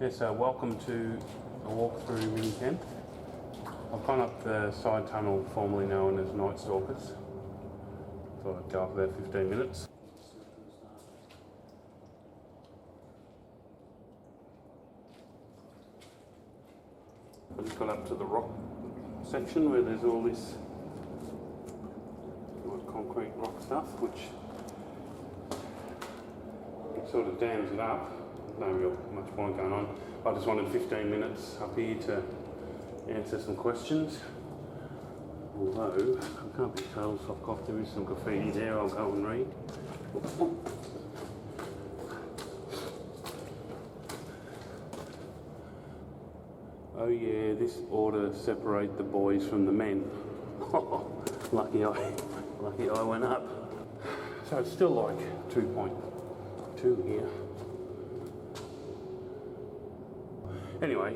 Yes, welcome to a walk through mini tent. I've gone up the side tunnel formerly known as Knightstalkers. Thought I'd go up about 15 minutes. I just got up to the rock section where there's all this concrete rock stuff, which it sort of dams it up. No real much point going on. I just wanted 15 minutes up here to answer some questions. Although, I can't be told off, there is some graffiti there, I'll go and read. Oh yeah, this ought to separate the boys from the men. lucky I went up. So it's still like 2.2 here. Anyway,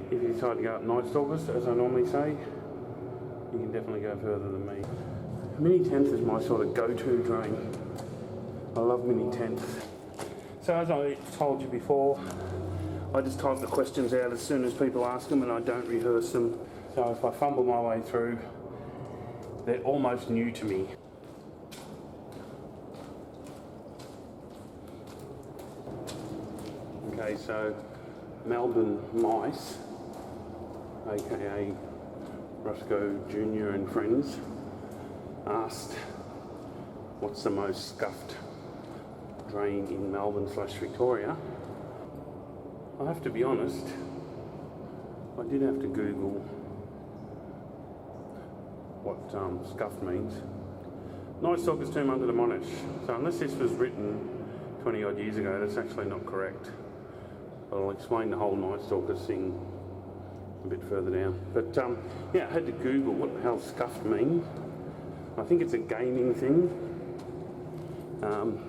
if you decide to go up Knightstalkers, as I normally say, you can definitely go further than me. Mini tents is my sort of go-to drain. I love mini tents. So as I told you before, I just type the questions out as soon as people ask them and I don't rehearse them. So if I fumble my way through, they're almost new to me. Okay, so Melbourne Mice, aka Roscoe Jr. and friends, asked what's the most scuffed drain in Melbourne/Victoria. I have to be honest, I did have to Google what scuffed means. Knightstalkers term under the Monash. So unless this was written 20 odd years ago, that's actually not correct. I'll explain the whole Knightstalkers thing a bit further down. But yeah, I had to Google what the hell scuffed mean. I think it's a gaming thing,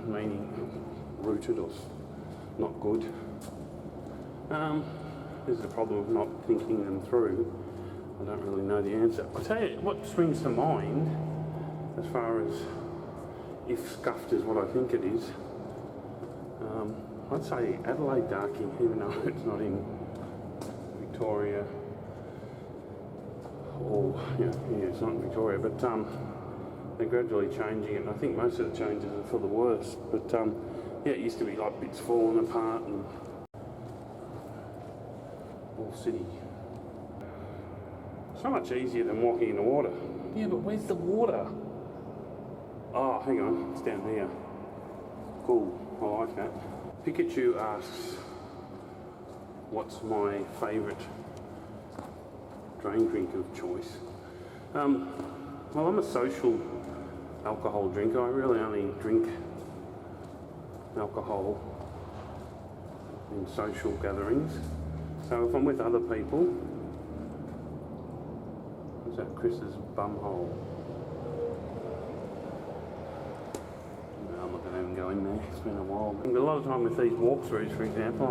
meaning rooted or not good. This is the problem of not thinking them through. I don't really know the answer. I'll tell you what springs to mind as far as if scuffed is what I think it is. I'd say Adelaide Darkie, even though it's not in Victoria. Or, yeah, it's not in Victoria, but they're gradually changing it. And I think most of the changes are for the worse. But yeah, it used to be like bits falling apart and all city. So much easier than walking in the water. Yeah, but where's the water? Oh, hang on, it's down here. Cool, I like that. Pikachu asks, what's my favourite drain drink of choice? Well, I'm a social alcohol drinker. I really only drink alcohol in social gatherings. So if I'm with other people, what's that, Chris's bumhole? No, I'm not going to even go in there, it's been a while. A lot of time with these walkthroughs, for example,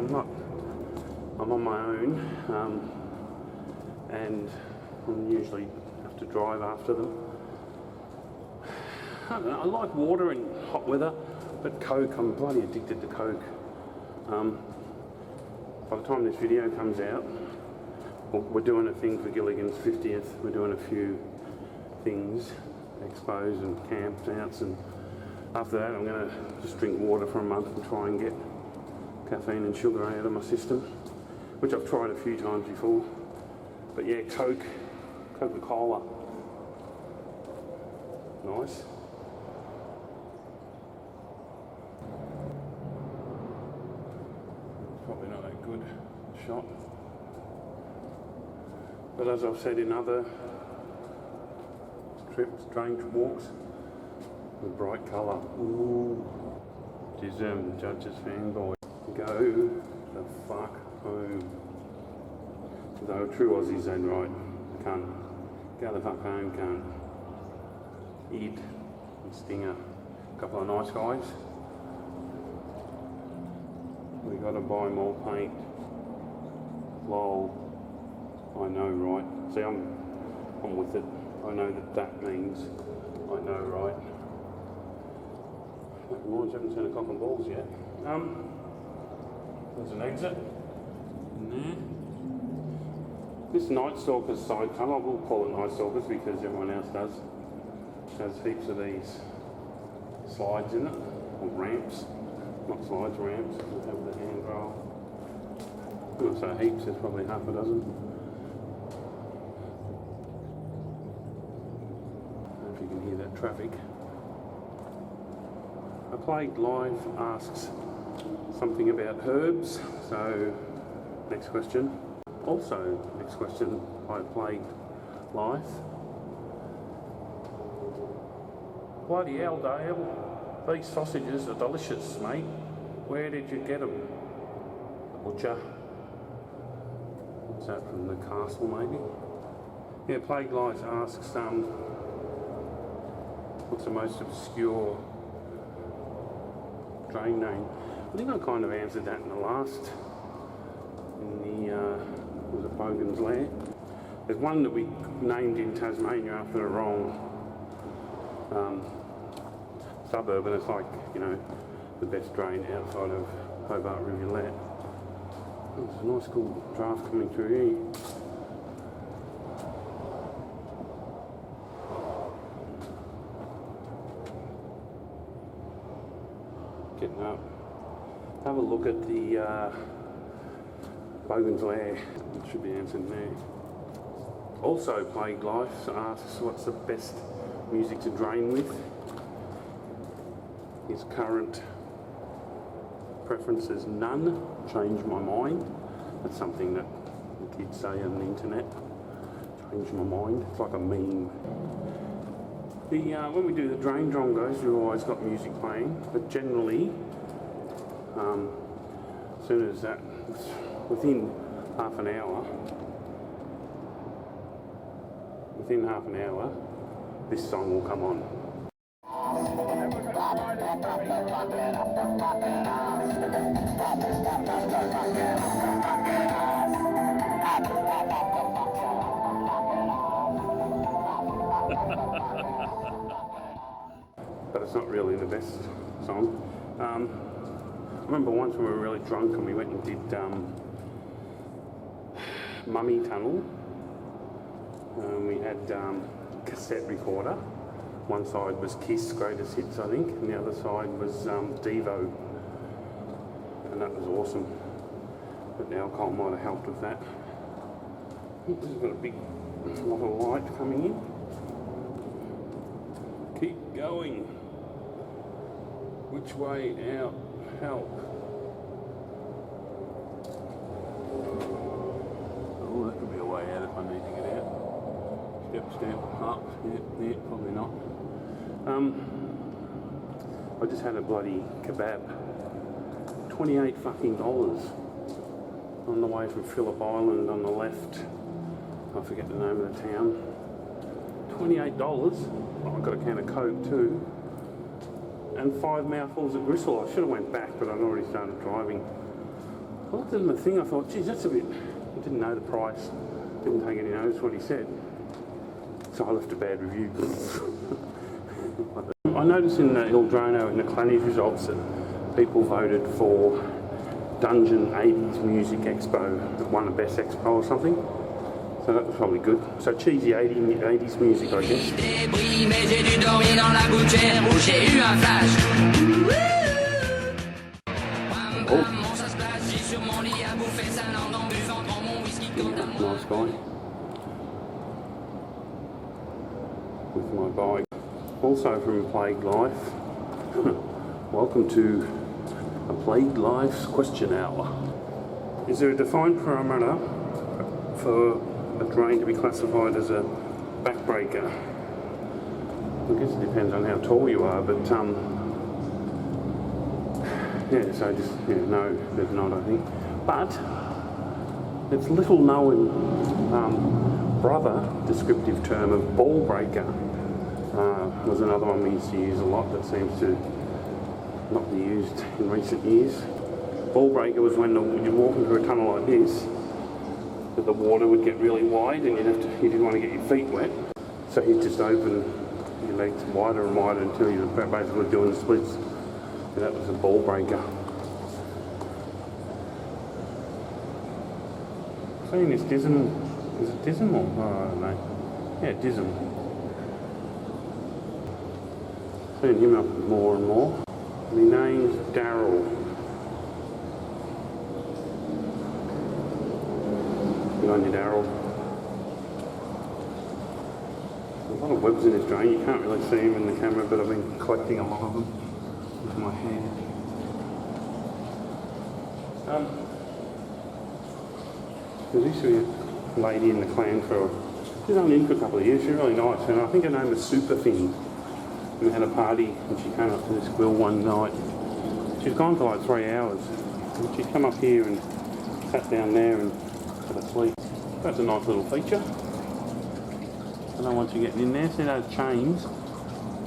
I'm on my own, and I usually have to drive after them. I don't know, I like water in hot weather, but Coke, I'm bloody addicted to Coke. By the time this video comes out, we're doing a thing for Gilligan's 50th. We're doing a few things, expos and campouts, and after that I'm going to just drink water for a month and try and get caffeine and sugar out of my system, which I've tried a few times before. But yeah, Coke, Coca-Cola, nice. Probably not a good shot. But as I've said in other trips, drain walks, the bright colour. Ooh. Deserve the judge's fanboy. Go the fuck home. Though true Aussies ain't right. Cunt. Go the fuck home, cunt. Id and Stinger. A couple of nice guys. We gotta buy more paint. Lol. I know, right? See, I'm with it. I know that means I know, right? That reminds me, I haven't seen a cock and balls yet. There's an exit. in there. This Knightstalkers sidecar, I will call it Knightstalkers because everyone else does, has heaps of these slides in it, or ramps. Not slides, ramps. We'll have the handrail. When I say heaps, there's probably half a dozen. I don't know if you can hear that traffic. A Plagued Life asks something about herbs, so next question. Also, next question by Plagued Life. Bloody hell, Dale. These sausages are delicious, mate. Where did you get them? The butcher. What's that, from the castle, maybe? Yeah, Plagued Life asks, what's the most obscure drain name? I think I kind of answered that in the last, was it Bogan's Lair? There's one that we named in Tasmania after the wrong suburb, and it's like, you know, the best drain outside of Hobart Rivulet. There's a nice cool draft coming through here. Getting up. Have a look at the Bogan's Lair. It should be answered there. Also, Plagued Life asks what's the best music to drain with. His current preference is none. Change my mind. That's something that the kids say on the internet. Change my mind. It's like a meme. When we do the drain drongos, we've always got music playing, but generally, as soon as that, within half an hour, this song will come on. But it's not really the best song. I remember once when we were really drunk and we went and did Mummy Tunnel. We had cassette recorder. One side was Kiss Greatest Hits, I think, and the other side was Devo. And that was awesome. But the alcohol might have helped with that. This has got a big lot of light coming in. Keep going. Which way out? Help. Oh, that could be a way out if I need to get out. Step up. Yeah, probably not. I just had a bloody kebab. $28 fucking on the way from Phillip Island on the left. I forget the name of the town. $28. Oh, I got a can of Coke too. And 5 mouthfuls of gristle. I should have went back, but I'd already started driving. I looked at the thing, I thought, geez, that's a bit... I didn't know the price. Didn't take any notice what he said. So I left a bad review. I noticed in the Ildrono, in the Clannage results, that people voted for Dungeon 80s Music Expo. It won the best expo or something. So that was probably good. So cheesy 80s music, I guess. Oh. Nice guy. With my bike. Also from Plagued Life. Welcome to a Plagued Life's question hour. Is there a defined parameter for a drain to be classified as a backbreaker? I guess it depends on how tall you are, but yeah, so just, yeah, no, there's not, I think. But it's little known brother descriptive term of ball breaker was another one we used to use a lot that seems to not be used in recent years. Ball breaker was when you walk into a tunnel like this, that the water would get really wide and you didn't want to get your feet wet, so you'd just open your legs wider and wider until you're basically doing the splits. And that was a ball breaker. Seeing this Dism, is it Dism or, oh, I don't know. Yeah, Dism. Seeing him up more and more. My name's Daryl. Good on you, Daryl. There's a lot of webs in this drain. You can't really see them in the camera, but I've been collecting a lot of them with my hand. There used to be a lady in the clan she's only in for a couple of years. She's really nice, and I think her name was Superfin. We had a party and she came up to this grill one night. She's gone for like 3 hours. And she'd come up here and sat down there and had a sleep. That's a nice little feature. And then once you get in there, see those chains?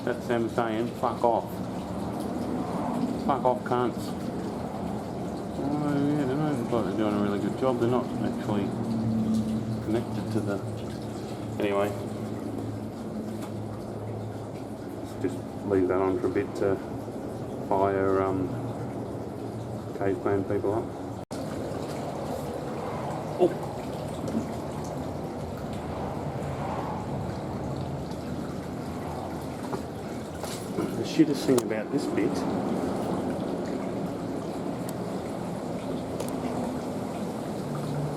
That's them saying, fuck off. Fuck off, cunts. Oh yeah, they don't look like they're doing a really good job. They're not actually connected to the... Anyway. Just leave that on for a bit to fire cave clan people up. Oh. The shittest thing about this bit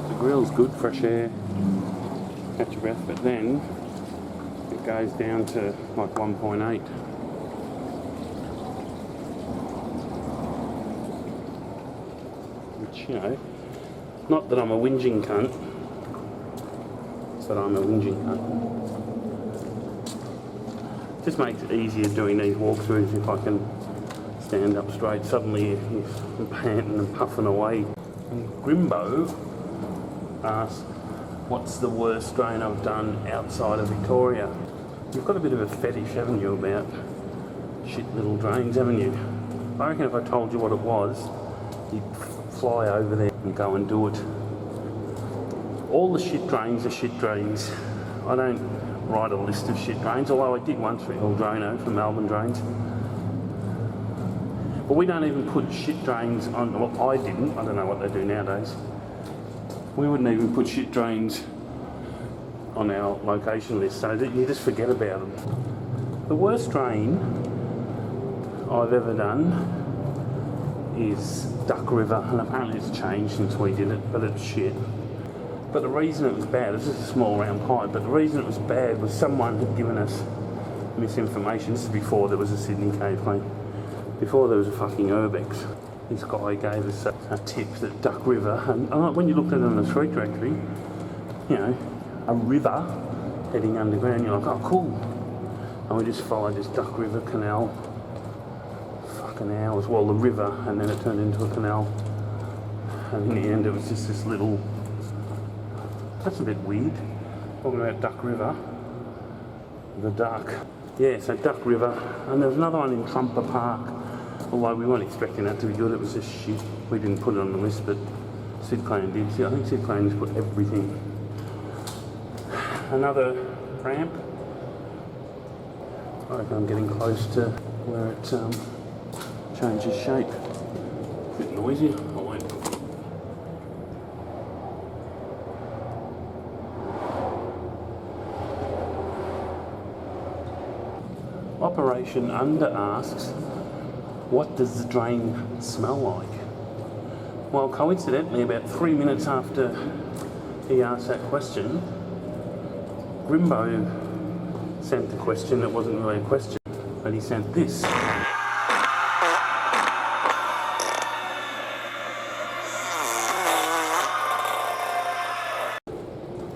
the grill's good, fresh air, catch your breath, but then it goes down to like 1.8. Which, you know, not that I'm a whinging cunt, it's that I'm a whinging cunt. Just makes it easier doing these walkthroughs if I can stand up straight. Suddenly you're panting and puffing away. And Grimbo asks, what's the worst drain I've done outside of Victoria? You've got a bit of a fetish, haven't you, about shit little drains, haven't you? I reckon if I told you what it was, you'd fly over there and go and do it. All the shit drains are shit drains. I don't write a list of shit drains, although I did once for El Drano for Melbourne Drains. But we don't even put shit drains on, well, I didn't, I don't know what they do nowadays. We wouldn't even put shit drains on our location list, so that you just forget about them. The worst drain I've ever done is Duck River, and apparently it's changed since we did it, but it's shit. But the reason it was bad, this is a small round pipe, but the reason it was bad was someone had given us misinformation. This is before there was a Sydney cave clean. Before there was a fucking urbex. This guy gave us a tip that Duck River, and when you looked at it on the street directory, you know, a river heading underground, you're like, oh cool. And we just followed this Duck River canal fucking hours, well the river, and then it turned into a canal. And in the end it was just this little, that's a bit weird, talking about Duck River, the duck. Yeah, so Duck River, and there was another one in Trumper Park, although we weren't expecting that to be good, it was just shit. We didn't put it on the list, but Sid Clan did. See, I think Sid Clan just put everything. Another ramp. I reckon I'm getting close to where it changes shape. A bit noisy, I won't. Operation Under asks, what does the drain smell like? Well, coincidentally, about 3 minutes after he asked that question, Grimbo sent the question. It wasn't really a question, but he sent this.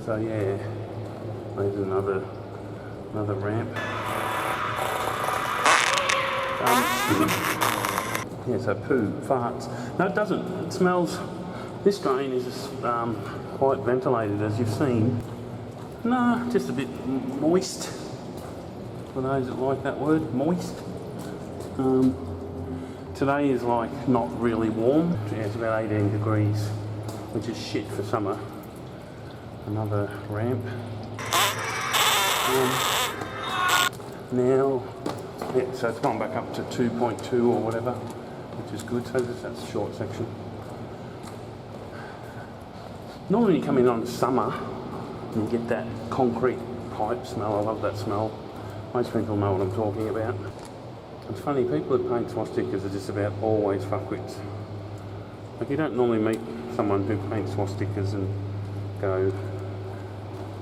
So yeah, there's another ramp. Yeah, so poo, farts. No, it doesn't. It smells. This drain is quite ventilated, as you've seen. No, just a bit moist. For those that like that word, moist. Today is like not really warm. Yeah, it's about 18 degrees, which is shit for summer. Another ramp. Now, yeah, so it's gone back up to 2.2 or whatever, which is good. So that's a short section. Normally you come in on summer and you get that concrete pipe smell. I love that smell. Most people know what I'm talking about. It's funny, people that paint swastikas are just about always fuckwits. Like, you don't normally meet someone who paints swastikas and go,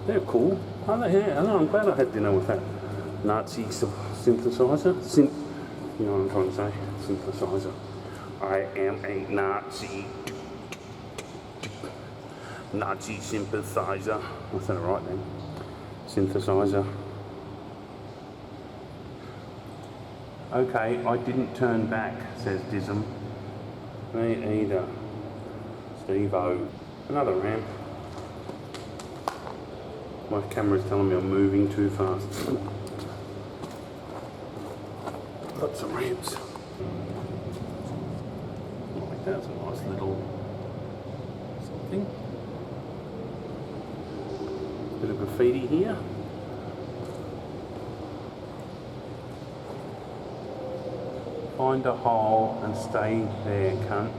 they're cool. Oh, yeah, I know, I'm glad I had dinner with that Nazi synthesizer. You know what I'm trying to say? Synthesizer. I am a Nazi. Nazi sympathizer. I said it right then. Synthesizer. Okay, I didn't turn back, says Dism. Me either. Steve-O. Another ramp. My camera's telling me I'm moving too fast. Got some ramps. Like that's a nice little something. Bit of graffiti here. Find a hole and stay there, cunt.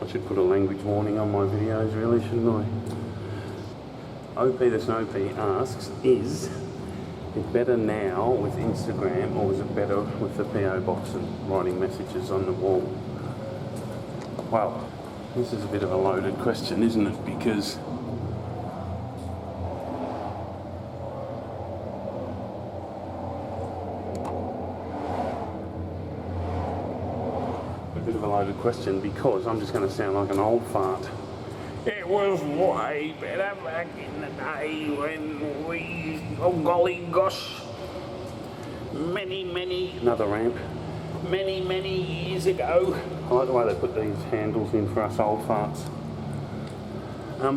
I should put a language warning on my videos, really, shouldn't I? OP the Snowpea asks, is it better now with Instagram or is it better with the PO box and writing messages on the wall? Well, this is a bit of a loaded question, isn't it? Because I'm just going to sound like an old fart. It was way better back in the day when we, oh golly gosh, another ramp, many years ago. I like the way they put these handles in for us old farts. I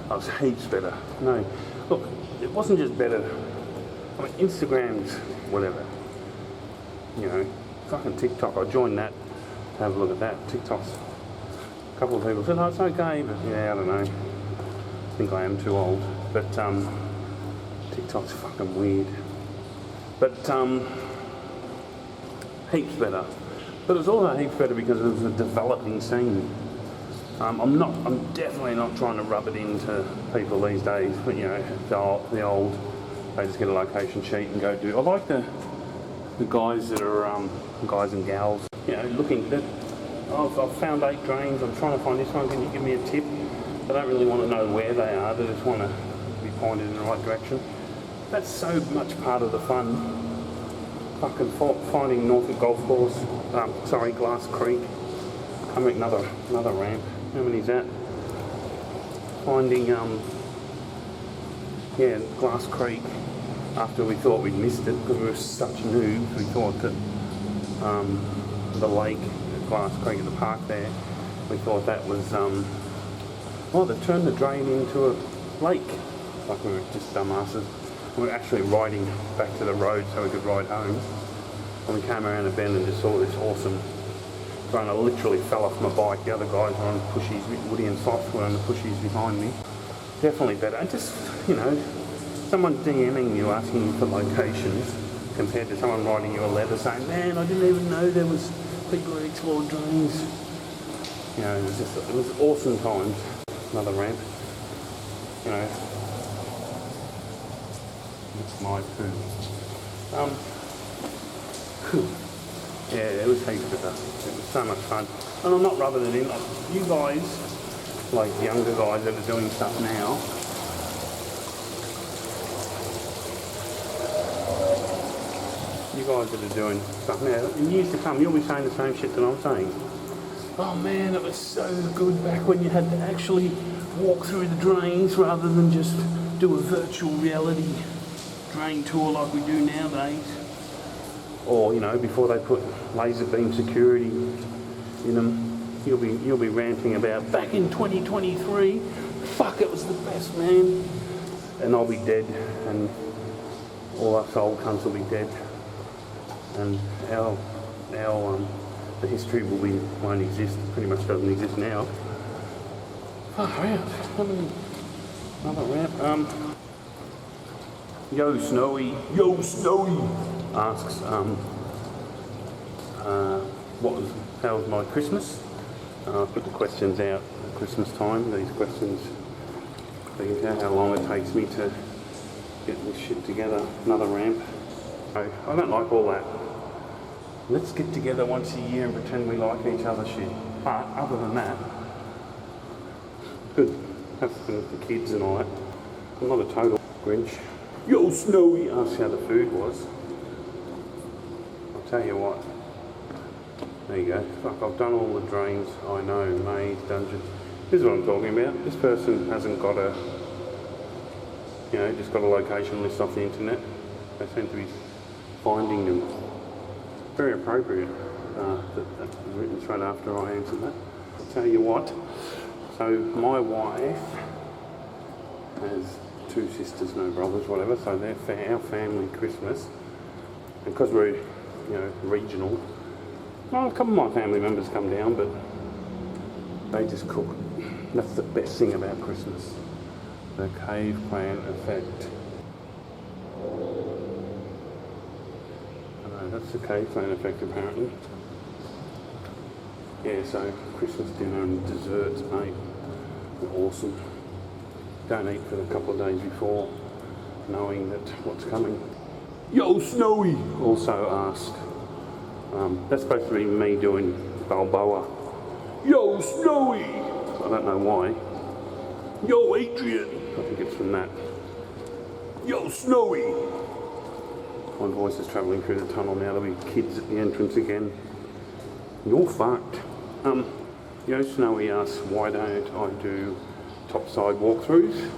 was heaps better. No, look, it wasn't just better. I mean, Instagram's whatever. You know, fucking TikTok. I joined that. Have a look at that. TikTok's. A couple of people said, oh, it's okay, but yeah, I don't know. I think I am too old. But TikTok's fucking weird. But heaps better. But it's also heaps better because it was a developing scene. I'm definitely not trying to rub it into people these days. But you know, the old, they just get a location sheet and go do. I like the guys that are guys and gals. You know, looking at. I've found 8 drains, I'm trying to find this one, can you give me a tip? They don't really want to know where they are, they just want to be pointed in the right direction. That's so much part of the fun. Fucking finding Norfolk Golf Course, Glass Creek. I mean, another ramp. How many is that? Finding, Glass Creek, after we thought we'd missed it, because we were such noobs, we thought that the lake, Glass Creek at the park there, we thought that was, they turned the drain into a lake. Like we were just dumbasses. We were actually riding back to the road so we could ride home. And we came around a bend and just saw this awesome drain. I literally fell off my bike. The other guys were on pushies, Woody and Soft were on the pushies behind me. Definitely better. And just, you know, someone DMing you asking you for locations compared to someone writing you a letter saying, man, I didn't even know there was people who explored drains. You know, it was awesome times. Another ramp. You know, it's my poo. Yeah, it was heaps better. It was so much fun. And I'm not rubbing it in. Like, you guys, like younger guys that are doing stuff now, you guys that are doing stuff now, in years to come, you'll be saying the same shit that I'm saying. Oh man, it was so good back when you had to actually walk through the drains rather than just do a virtual reality drain tour like we do nowadays. Or, you know, before they put laser beam security in them, you'll be ranting about back in 2023, fuck, it was the best, man. And I'll be dead, and all us old cunts will be dead. And the history won't exist, pretty much doesn't exist now. Far out. Another ramp. Yo Snowy asks, how was my Christmas? I put the questions out Christmas time. These questions, you can tell how long it takes me to get this shit together. Another ramp. I don't like all that. Let's get together once a year and pretend we like each other shit. But other than that, good. Have fun with the kids and all that. I'm not a total Grinch. Yo, Snowy! Asked how the food was. I'll tell you what. There you go. Fuck, I've done all the drains. I know, maze, dungeon. This is what I'm talking about. This person hasn't got a, just got a location list off the internet. They seem to be finding them. Very appropriate. That was written straight after I answered that. I'll tell you what. So my wife has 2 sisters, no brothers, whatever. So they're our family Christmas, and because we're regional, well, a couple of my family members come down, but they just cook. That's the best thing about Christmas. The cave plant effect. I know, that's the cave plant effect apparently. Yeah, so Christmas dinner and desserts, mate, are awesome. Don't eat for a couple of days before, knowing that what's coming. Yo, Snowy! Also asked. That's supposed to be me doing Balboa. Yo, Snowy! I don't know why. Yo, Adrian! I think it's from that. Yo, Snowy! My voice is travelling through the tunnel now. There'll be kids at the entrance again. You're fucked. Yo, Snowy asks, why don't I do topside walkthroughs?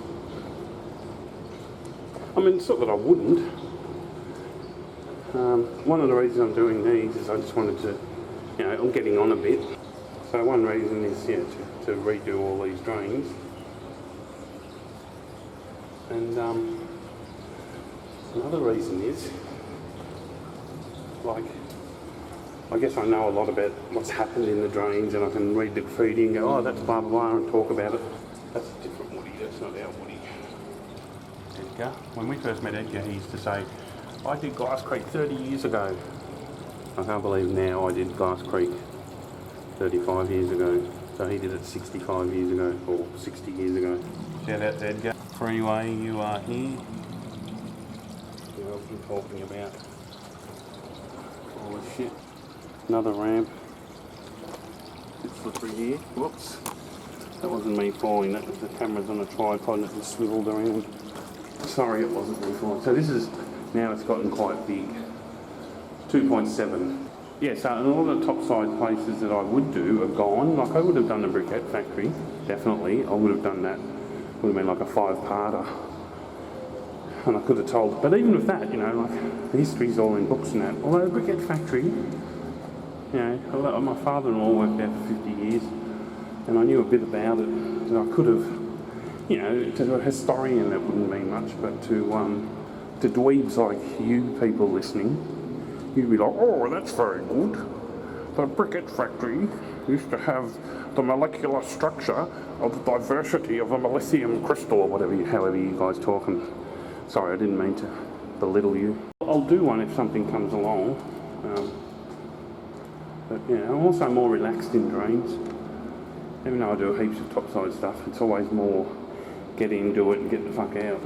I mean, it's not that I wouldn't. One of the reasons I'm doing these is I just wanted to, I'm getting on a bit. So one reason is, to redo all these drains. And another reason is, I guess I know a lot about what's happened in the drains, and I can read the graffiti and go, oh, that's blah, blah, blah, and talk about it. That's a different Woody, that's not our Woody. Edgar, when we first met Edgar, he used to say, I did Glass Creek 30 years ago. I can't believe now I did Glass Creek 35 years ago. So he did it 65 years ago, or 60 years ago. Shout out to Edgar. Freeway, you are here. What else are we talking about? Holy shit. Another ramp. It's slippery here. Whoops. That wasn't me falling, that was the camera's on a tripod and it just swiveled around. Sorry, it wasn't me falling. So this is, now it's gotten quite big. 2.7. Yeah, so a lot of the topside places that I would do are gone. Like I would have done the briquette factory, definitely. I would have done that. Would have been like a 5-parter. And I could have told, but even with that, like the history's all in books and that. Although the briquette factory, my father-in-law worked there for 50 years and I knew a bit about it. And I could have, to a historian that wouldn't mean much, but to dweebs like you people listening, you'd be like, oh, that's very good. The briquette factory used to have the molecular structure of the diversity of a melithium crystal, or however you guys talk. And sorry, I didn't mean to belittle you. I'll do one if something comes along. But I'm also more relaxed in drains. Even though I do heaps of topside stuff, it's always more get in, do it, and get the fuck out.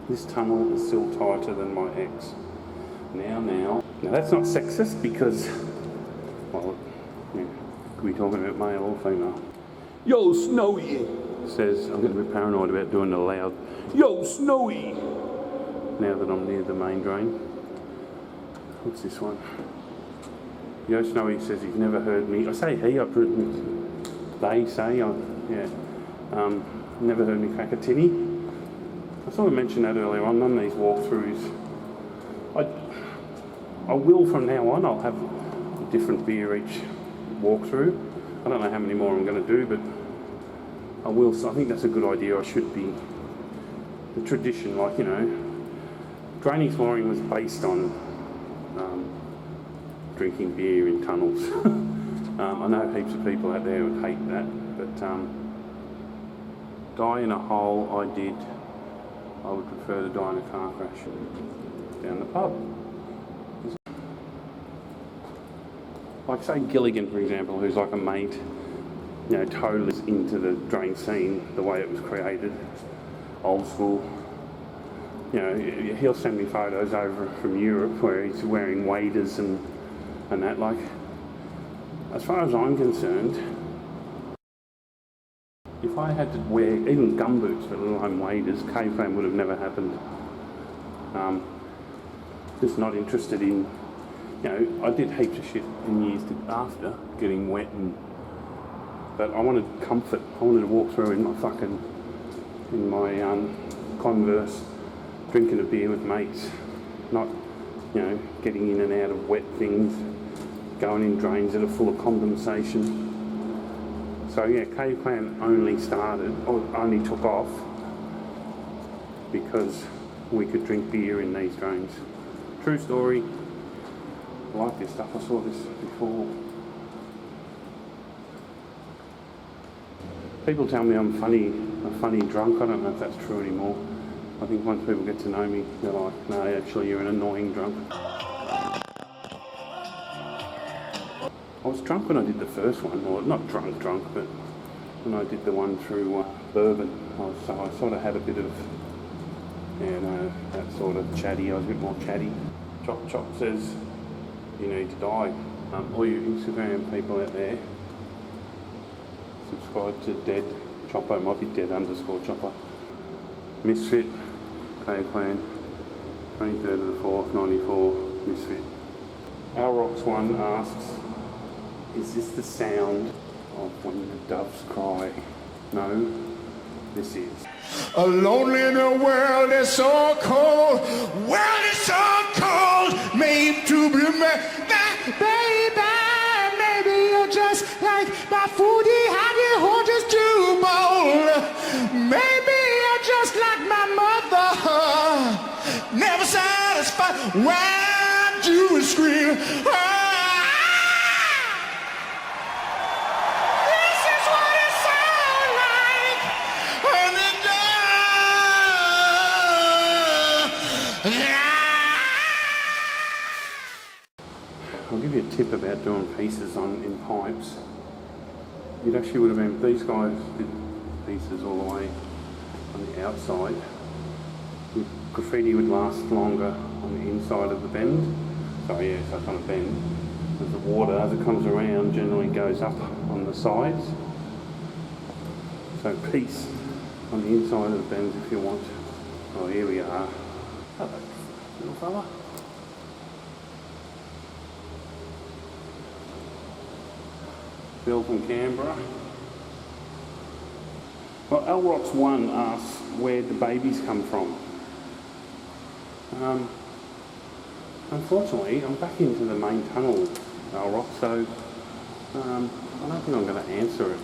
This tunnel is still tighter than my ex. Now that's not sexist because, well, could be talking about male or female. Yo, Snowy! Says, I'm getting a bit paranoid about doing the loud, yo, Snowy! Now that I'm near the main drain. What's this one? Yo, Snowy says he's never heard me. I say he, they say, never heard me crack a tinny. I sort of mentioned that earlier on these walkthroughs. I will from now on, I'll have a different beer each walkthrough. I don't know how many more I'm going to do, but I will. So I think that's a good idea. I should be. The tradition, draining flooring was based on drinking beer in tunnels. I know heaps of people out there would hate that, but die in a hole, I would prefer to die in a car crash down the pub. Like say Gilligan, for example, who's like a mate, you know, totally into the drain scene, the way it was created, old school. You know, he'll send me photos over from Europe where he's wearing waders and that. Like, as far as I'm concerned, if I had to wear even gumboots, let alone waders, caveman would have never happened. Just not interested in, you know, I did heaps of shit in years after, getting wet, but I wanted comfort. I wanted to walk through in my Converse, drinking a beer with mates, not, you know, getting in and out of wet things, going in drains that are full of condensation. So yeah, Cave Clan only took off because we could drink beer in these drains. True story. I like this stuff. I saw this before. People tell me I'm a funny drunk. I don't know if that's true anymore. I think once people get to know me, they're like, no, actually you're an annoying drunk. I was drunk when I did the first one, or not drunk, but when I did the one through bourbon, so I sort of had a bit of, you know, that sort of chatty. I was a bit more chatty. Chop says, you need to die. All you Instagram people out there, subscribe to Dead Chopper, might be Dead_Chopper. Misfit, Cave Clan, 23rd of the 4th, 94, Misfit. Alrox1 asks, is this the sound of when the doves cry? No, this is. Alone in a world that's so cold, made to be baby, maybe you're just like my foodie, how you hold just too bold. Maybe you're just like my mother, never satisfied. Why do you scream? I'll give you a tip about doing pieces in pipes. It actually would have been, these guys did pieces all the way on the outside. The graffiti would last longer on the inside of the bend. So yeah, so it's on a bend. Because the water, as it comes around, generally goes up on the sides. So piece on the inside of the bends if you want. Oh, here we are. Hello, little fella. Bill from Canberra. Well, Alrox1 asks where the babies come from. Unfortunately, I'm back into the main tunnel, Alrox, so I don't think I'm going to answer it.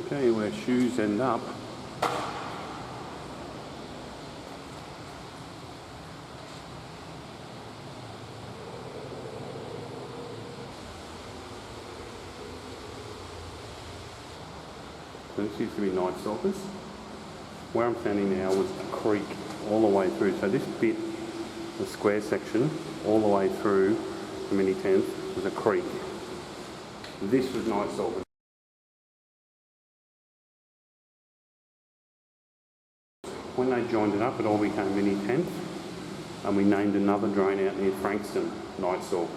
Okay, where shoes end up. So this used to be Knightstalkers. Where I'm standing now was a creek all the way through. So this bit, the square section, all the way through the mini tent was a creek. This was Knightstalkers. When they joined it up, it all became mini tent, and we named another drain out near Frankston, Knightstalkers.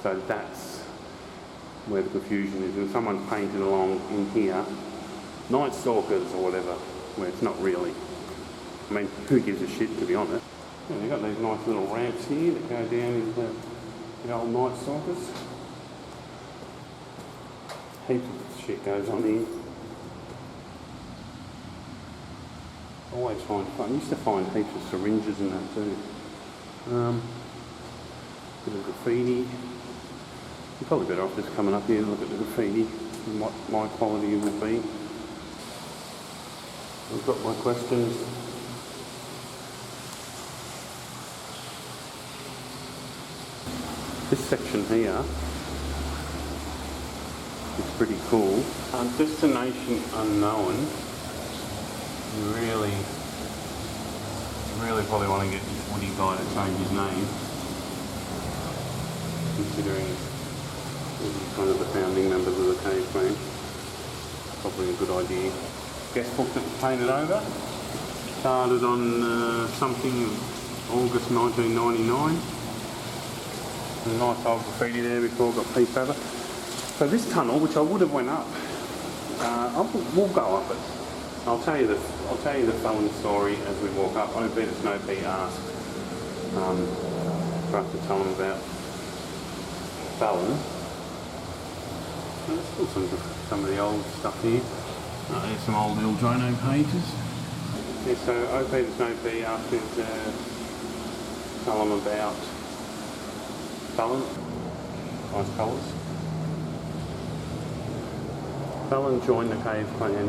So that's where the confusion is. And someone's painted along in here, Knightstalkers or whatever, where it's not really. I mean, who gives a shit, to be honest? Yeah, they've got these nice little ramps here that go down into the old Knightstalkers. Heaps of shit goes on here. Always find fun. I used to find heaps of syringes and that too. Bit of graffiti. You're probably better off just coming up here and look at the graffiti and what my quality will be. I've got my questions. This section here is pretty cool. Destination unknown. You really probably want to get this Woody guy to change his name, considering These are kind of the founding members of the cave clan. Probably a good idea. Guest book that was painted over. Started on something in August 1999. A nice old graffiti there before it got pieced over. So this tunnel, which I would have went up, we'll go up it. I'll tell you the Fallon story as we walk up. OB to Snow Pete asked for us to tell him about Fallon. There's still some of the old stuff here. There's some old Il Drono pages. Yeah, so OB to Snow Pete asked me to tell him about Fallon. Nice colours. Fallon joined the cave clan.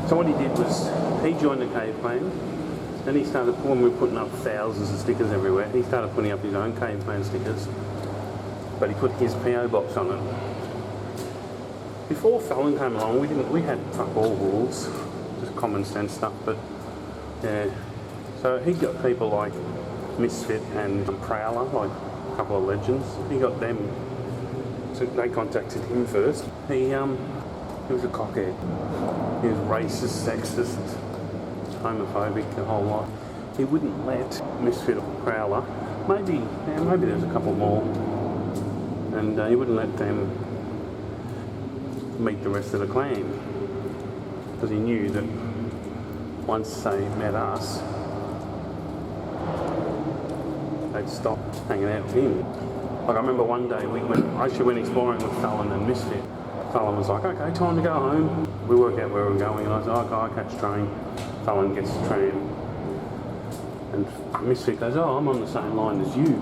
So what he did was, he joined the cave clan, then he started pulling, we were putting up thousands of stickers everywhere, he started putting up his own cave clan stickers, but he put his PO box on it. Before Fallon came along, we had fuck all rules, just common sense stuff, but yeah. So he got people like Misfit and Prowler, like a couple of legends, he got them, so they contacted him first. He was a cockhead. He was racist, sexist, homophobic, the whole lot. He wouldn't let Misfit or Prowler, maybe there's a couple more, and he wouldn't let them meet the rest of the clan, because he knew that once they met us, they'd stop hanging out with him. Like I remember one day I actually went exploring with Fallon and Misfit. Fallon was like, okay, time to go home. We work out where we're going, and I said, okay, I catch train. Fallon gets the tram. And Misfit goes, oh, I'm on the same line as you.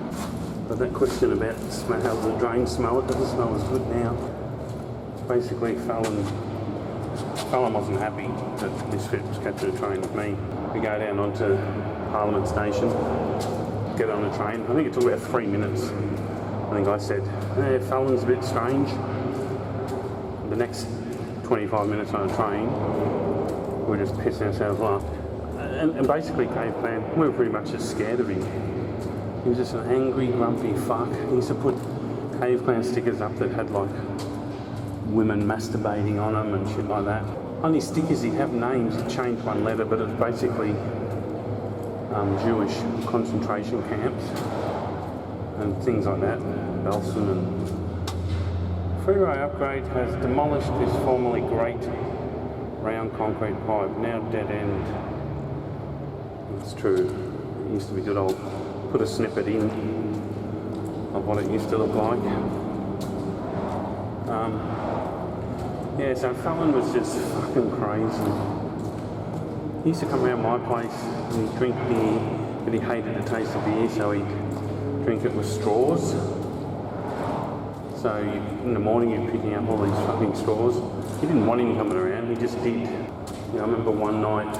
But that question about how the drain smell, it doesn't smell as good now. Basically, Fallon wasn't happy that Misfit was catching a train with me. We go down onto Parliament Station, get on the train. I think it took about 3 minutes. I think I said, Fallon's a bit strange. The next 25 minutes on a train, we were just pissing ourselves off. And basically, Cave Clan, we were pretty much just scared of him. He was just an angry, grumpy fuck. He used to put Cave Clan stickers up that had like women masturbating on them and shit like that. On his stickers, he'd have names, he'd change one letter, but it was basically Jewish concentration camps and things like that. Belsen and freeway upgrade has demolished this formerly great round concrete pipe, now dead end. It's true, it used to be good old, put a snippet in of what it used to look like. Yeah, so Fallon was just fucking crazy. He used to come around my place and he'd drink beer, but he hated the taste of beer, so he'd drink it with straws. So in the morning you're picking up all these fucking straws. He didn't want him coming around, he just did. You know, I remember one night,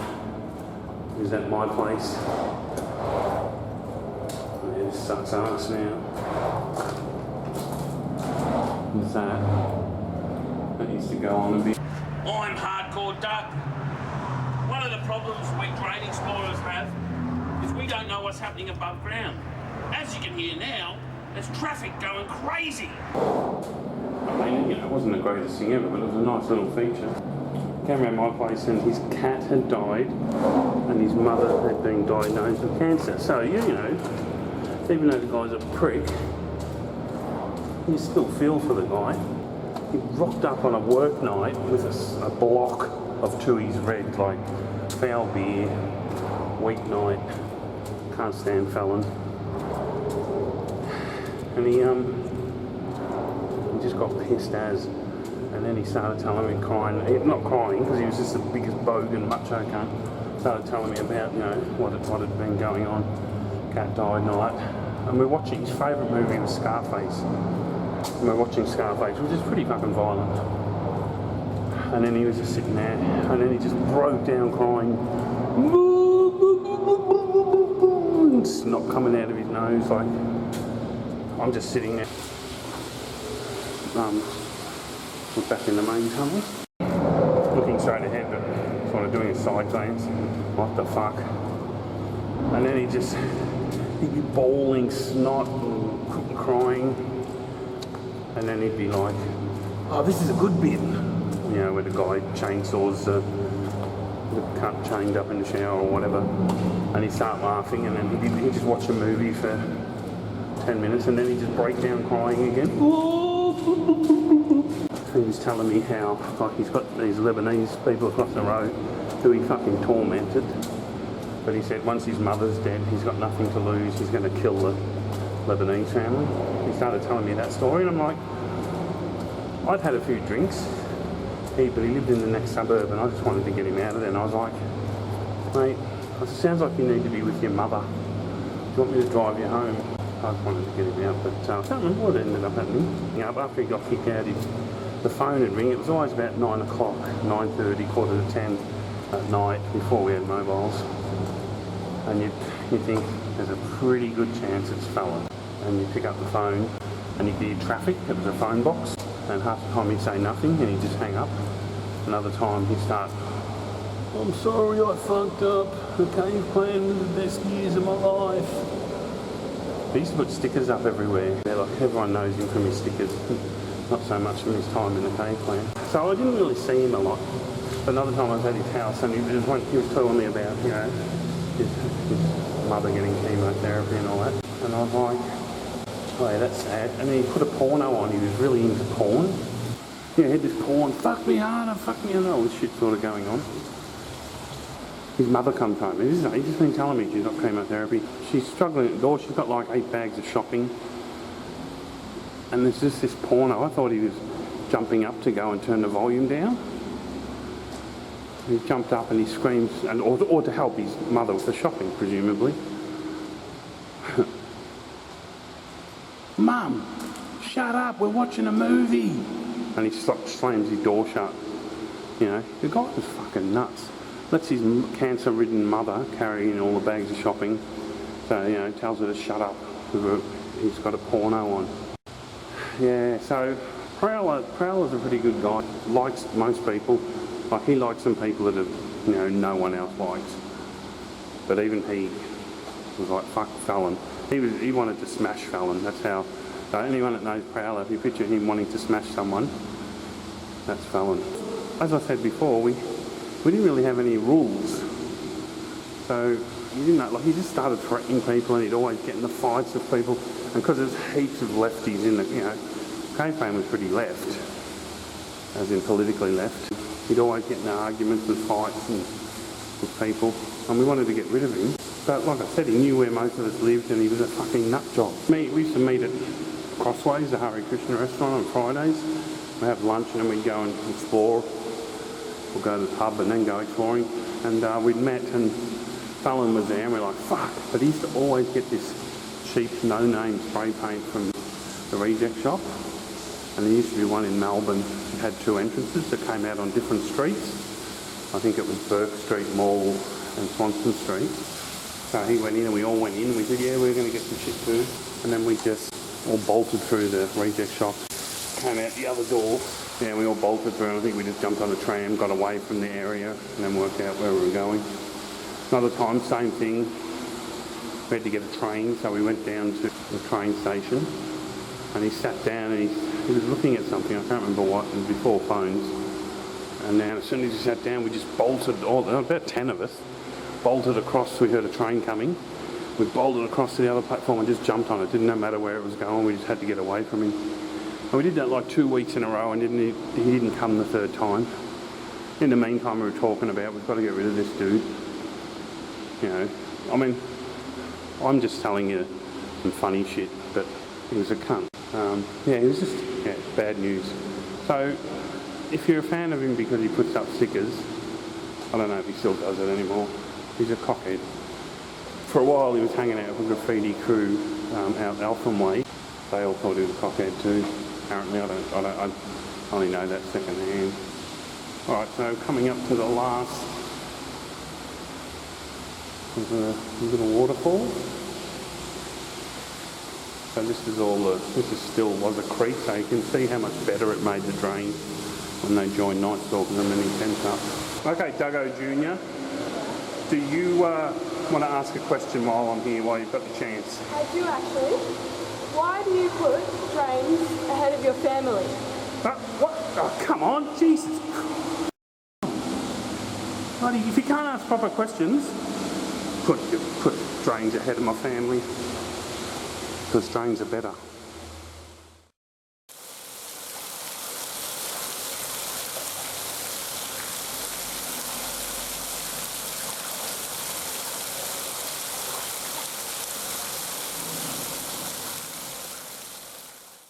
he was at my place. Yeah, this sucks ass now. What's that? That used to go on a bit. I'm Hardcore Doug. One of the problems we drain explorers have is we don't know what's happening above ground. As you can hear now, there's traffic going crazy. I mean, you know, it wasn't the greatest thing ever, but it was a nice little feature. Came around my place and his cat had died and his mother had been diagnosed with cancer. So, you know, even though the guy's a prick, you still feel for the guy. He rocked up on a work night with a block of Tui's Red, like foul beer, weeknight, can't stand Fallon. And he just got pissed as, and then he started telling me crying, not crying because he was just the biggest bogan macho cunt, started telling me about, you know, what had been going on, cat died and all that. And we're watching, his favourite movie was Scarface. And we're watching Scarface, which is pretty fucking violent. And then he was just sitting there, and then he just broke down crying. Snot coming out of his nose, like, I'm just sitting there. We're back in the main tunnel. Looking straight ahead, but sort of doing a side glance. What the fuck? And then he'd be bawling snot and crying. And then he'd be like, oh, this is a good bit. You know, where the guy chainsaws the cut chained up in the shower or whatever. And he'd start laughing, and then he'd just watch a movie for 10 minutes, and then he'd just break down crying again. He was telling me how, like, he's got these Lebanese people across the road who he fucking tormented. But he said once his mother's dead, he's got nothing to lose. He's going to kill the Lebanese family. He started telling me that story, and I'm like, I'd had a few drinks, but he lived in the next suburb, and I just wanted to get him out of there. And I was like, mate, it sounds like you need to be with your mother. Do you want me to drive you home? I just wanted to get him out, but I can't remember what ended up happening. You know, after he got kicked out, the phone would ring. It was always about 9 o'clock, 9:30, 9:45 at night, before we had mobiles. And you'd think there's a pretty good chance it's Fallon. And you pick up the phone and you'd hear traffic. It was a phone box, and half the time he'd say nothing and he'd just hang up. Another time he'd start, I'm sorry I fucked up. The cave plan was the best years of my life. He used to put stickers up everywhere. They're like, everyone knows him from his stickers. Not so much from his time in the cave plan. So I didn't really see him a lot. But another time I was at his house, and he was telling me about, you know, his mother getting chemotherapy and all that. And I was like, oh yeah, that's sad. And then he put a porno on. He was really into porn. Yeah, he had this porn, fuck me harder, all this shit sort of going on. His mother comes home. He's just been telling me she's got chemotherapy. She's struggling at the door. She's got like 8 bags of shopping. And there's just this porno. I thought he was jumping up to go and turn the volume down. He jumped up and he screams, or to help his mother with the shopping, presumably. Mum, shut up, we're watching a movie. And he slams his door shut. You know, the guy was fucking nuts. Lets his cancer-ridden mother carry in all the bags of shopping. So, you know, tells her to shut up. He's got a porno on. Yeah, so Prowler's a pretty good guy. Likes most people. Like, he likes some people that have, you know, no one else likes. But even he was like, fuck Fallon. He wanted to smash Fallon. That's how. So anyone that knows Prowler, if you picture him wanting to smash someone, that's Fallon. As I said before, we didn't really have any rules. So you didn't know, like, he just started threatening people, and he'd always get in the fights with people. And because there's heaps of lefties in the, you know, Cave Fan was pretty left, as in politically left. He'd always get in arguments and fights and with people, and we wanted to get rid of him. But like I said, he knew where most of us lived, and he was a fucking nut job. We used to meet at Crossways, the Hare Krishna restaurant, on Fridays. We'd have lunch and then we'd go and explore. We'd go to the pub and then go exploring. And we'd met, and Fallon was there, and we're like, fuck. But he used to always get this cheap, no-name spray paint from the reject shop. And there used to be one in Melbourne that had 2 entrances that came out on different streets. I think it was Burke Street Mall and Swanston Street. So he went in and we all went in, and we said, yeah, we're going to get some shit too. And then we just all bolted through the reject shop, came out the other door. Yeah, we all bolted through, and I think we just jumped on a tram, got away from the area, and then worked out where we were going. Another time, same thing. We had to get a train, so we went down to the train station, and he sat down and he was looking at something, I can't remember what, it was before phones. And then as soon as he sat down, we just bolted, about 10 of us, bolted across. We heard a train coming. We bolted across to the other platform and just jumped on it. Didn't matter where it was going, we just had to get away from him. And we did that like 2 weeks in a row, and he didn't come the 3rd time. In the meantime, we were talking about, we've got to get rid of this dude. You know, I mean, I'm just telling you some funny shit, but he was a cunt. Yeah, he was just, yeah, bad news. So, if you're a fan of him because he puts up stickers, I don't know if he still does it anymore. He's a cockhead. For a while he was hanging out with a graffiti crew out Eltham Way. They all thought he was a cockhead too. Apparently, I only know that second hand. Alright, so coming up to the last of the little waterfall. So this still was a creek, so you can see how much better it made the drain when they joined Knightstalkers and then he sent up. Okay, Duggo Jr., do you want to ask a question while I'm here, while you've got the chance? I do actually. Why do you put trains ahead of your family? What? Oh, come on, Jesus. Bloody, if you can't ask proper questions, put drains ahead of my family, because drains are better.